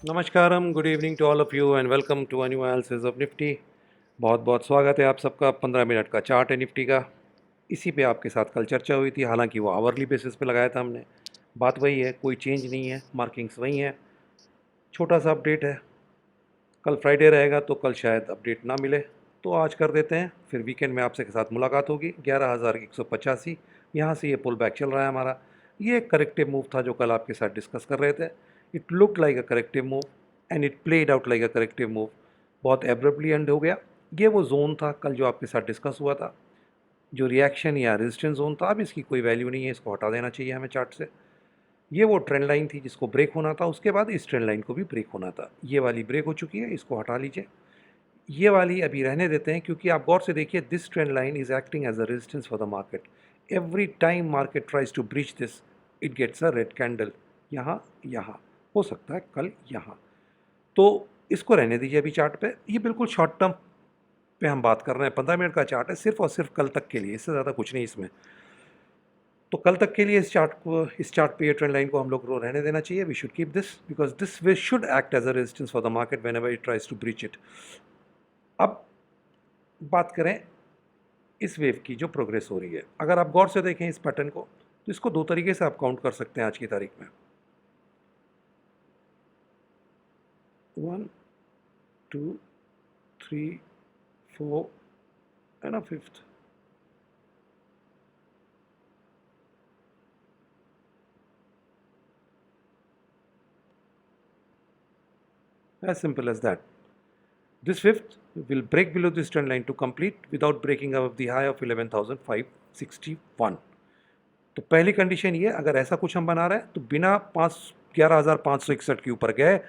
नमस्कारम, good evening to all of you and welcome to a new analysis of Nifty. बहुत बहुत स्वागत है आप सबका। 15 मिनट का चार्ट है निफ्टी का। इसी पे आपके साथ कल चर्चा हुई थी, हालांकि वो आवरली बेसिस पे लगाया था हमने। बात वही है, कोई चेंज नहीं है, मार्किंग्स वही हैं। छोटा सा अपडेट है, कल फ्राइडे रहेगा तो कल शायद अपडेट ना मिले, तो आज कर देते हैं। फिर वीकेंड में आपसे के साथ मुलाकात होगी। 11,185 यहाँ से ये पुल बैक चल रहा है हमारा। ये एक करेक्टिव मूव था जो कल आपके साथ डिस्कस कर रहे थे। It look like a corrective move and it played out like a corrective move. बहुत एब्रप्टली एंड हो गया। ये वो जोन था कल जो आपके साथ डिस्कस हुआ था, जो रिएक्शन या रेजिस्टेंस जोन था। अब इसकी कोई वैल्यू नहीं है, इसको हटा देना चाहिए हमें चार्ट से। ये वो ट्रेंड लाइन थी जिसको ब्रेक होना था, उसके बाद इस ट्रेंड लाइन को भी ब्रेक होना था। ये वाली ब्रेक हो चुकी है, इसको हटा लीजिए। ये वाली अभी रहने देते हैं, क्योंकि आप गौर से देखिए, this trend line is acting as a resistance for the market. Every time market tries to breach this, it gets a red candle. यहाँ यहाँ हो सकता है कल यहाँ, तो इसको रहने दीजिए अभी चार्ट पे। ये बिल्कुल शॉर्ट टर्म पे हम बात कर रहे हैं, 15 मिनट का चार्ट है, सिर्फ और सिर्फ कल तक के लिए, इससे ज़्यादा कुछ नहीं इसमें। तो कल तक के लिए इस चार्ट पे ये ट्रेंड लाइन को हम लोग को रहने देना चाहिए। We should keep this because this way should act as a resistance for the market whenever it tries to breach it. अब बात करें इस वेव की जो प्रोग्रेस हो रही है, अगर आप गौर से देखें इस पैटर्न को, तो इसको दो तरीके से आप काउंट कर सकते हैं आज की तारीख में। 1 2 3 4 and fifth. As simple as that. This fifth will break below this trend line to complete without breaking above the high of 11,561. तो पहली कंडीशन ये, अगर ऐसा कुछ हम बना रहे हैं तो बिना 11,561 के ऊपर गए,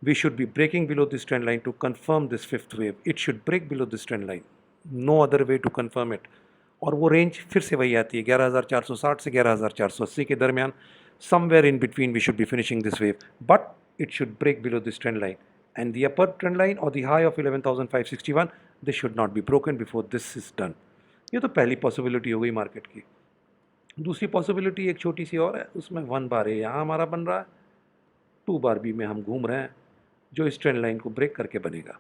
we should be breaking below this trend line to confirm this fifth wave. It should break below this trend line, no other way to confirm it. और वो रेंज फिर से वही आती है, 11,460 से 11,480 के दरमियान। Somewhere in between we should be finishing this wave, but it should break below this trend line, and the upper trend line or the high of 11,561, this should not be broken before this is done. ये तो पहली possibility हो गई market की। दूसरी possibility एक छोटी सी और है, उसमें 1 बार ए यहाँ हमारा बन रहा है, 2 बार बी में हम घूम रहे हैं, जो इस ट्रेंड लाइन को ब्रेक करके बनेगा।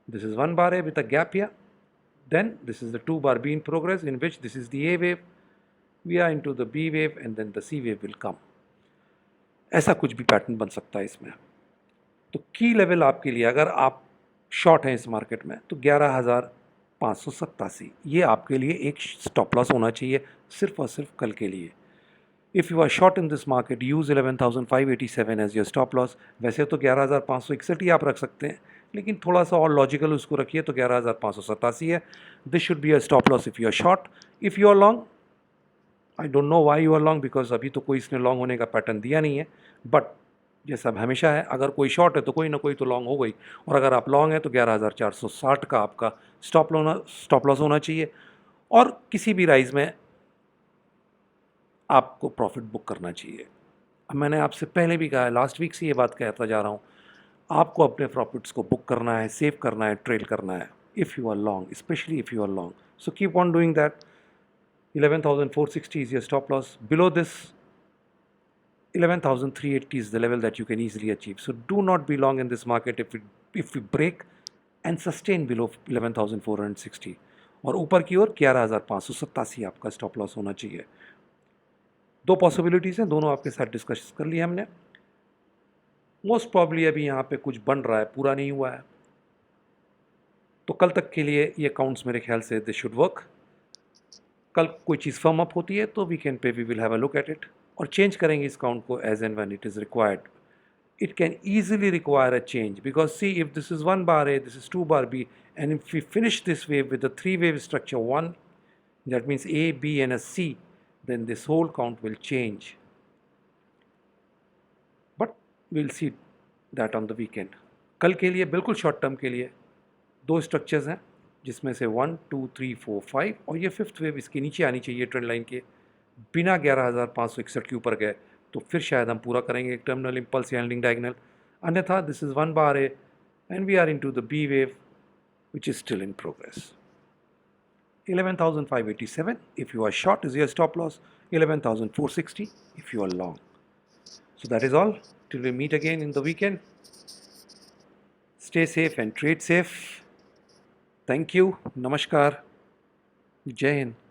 दिस इज 1 बार ए with a gap here, then this is the 2 bar B in progress, in which this is the A wave, we are into the B wave and then the C wave will come. ऐसा कुछ भी pattern बन सकता है इसमें। तो की level आपके लिए, अगर आप शॉर्ट हैं इस मार्केट में, तो 11,587 ये आपके लिए एक स्टॉप लॉस होना चाहिए, सिर्फ और सिर्फ कल के लिए। If you are short in this market, use 11,587 as your stop loss. वैसे तो 11,561 ही आप रख सकते हैं, लेकिन थोड़ा सा और लॉजिकल उसको रखिए तो 11,587 है। This should be a stop loss if you are short. If you are long, I don't know why you are long, because अभी तो कोई इसने लॉन्ग होने का पैटर्न दिया नहीं है। बट जैसा हमेशा है, अगर कोई शॉर्ट है तो कोई ना कोई तो लॉन्ग हो गई, और अगर आप लॉन्ग है तो 11,460 का आपका स्टॉप लॉस होना चाहिए। और किसी भी राइज में आपको प्रॉफिट बुक करना चाहिए। अब मैंने आपसे पहले भी कहा है, लास्ट वीक से ये बात कहता जा रहा हूँ, आपको अपने प्रॉफिट्स को बुक करना है, सेव करना है, ट्रेल करना है, if you are long, specially if you are long. So keep on doing that. 11,460 is your stop loss. Below this, 11,380 is the level that you can easily achieve. So do not be long in this market if we break and sustain below 11,460, और ऊपर की ओर 11,587 आपका stop loss होना चाहिए। दो possibilities हैं, दोनों आपके साथ डिस्कस कर लिया हमने। मोस्ट प्रॉब्ली अभी यहाँ पे कुछ बन रहा है, पूरा नहीं हुआ है, तो कल तक के लिए ये काउंट्स मेरे ख्याल से दिस शुड वर्क। कल कोई चीज़ फर्म अप होती है तो वीकेंड पे we will have a look at it, और चेंज करेंगे इस काउंट को as and when it is required. It can easily require a change, because see, if this is 1 bar A, this is 2 bar B, and if we finish this wave with a 3 wave structure, 1, that means A, B and a C, then this whole count will change. But we'll see that on the weekend. कल के लिए बिल्कुल short term के लिए दो structures हैं, जिसमें से 1 2 3 4 5, और ये फिफ्थ वेव इसके नीचे आनी चाहिए ट्रेंड लाइन के। बिना 11,561 के ऊपर गए तो फिर शायद हम पूरा करेंगे एक टर्मिनल इम्पल्स या एंडिंग डायगनल। अन्यथा दिस इज़ 1 बार A and we are into the B wave which is still in progress. 11,587 if you are short is your stop loss, 11,460 if you are long. So that is all. till we meet again in the weekend. Stay safe and trade safe. Thank you. Namaskar. Jai Hind.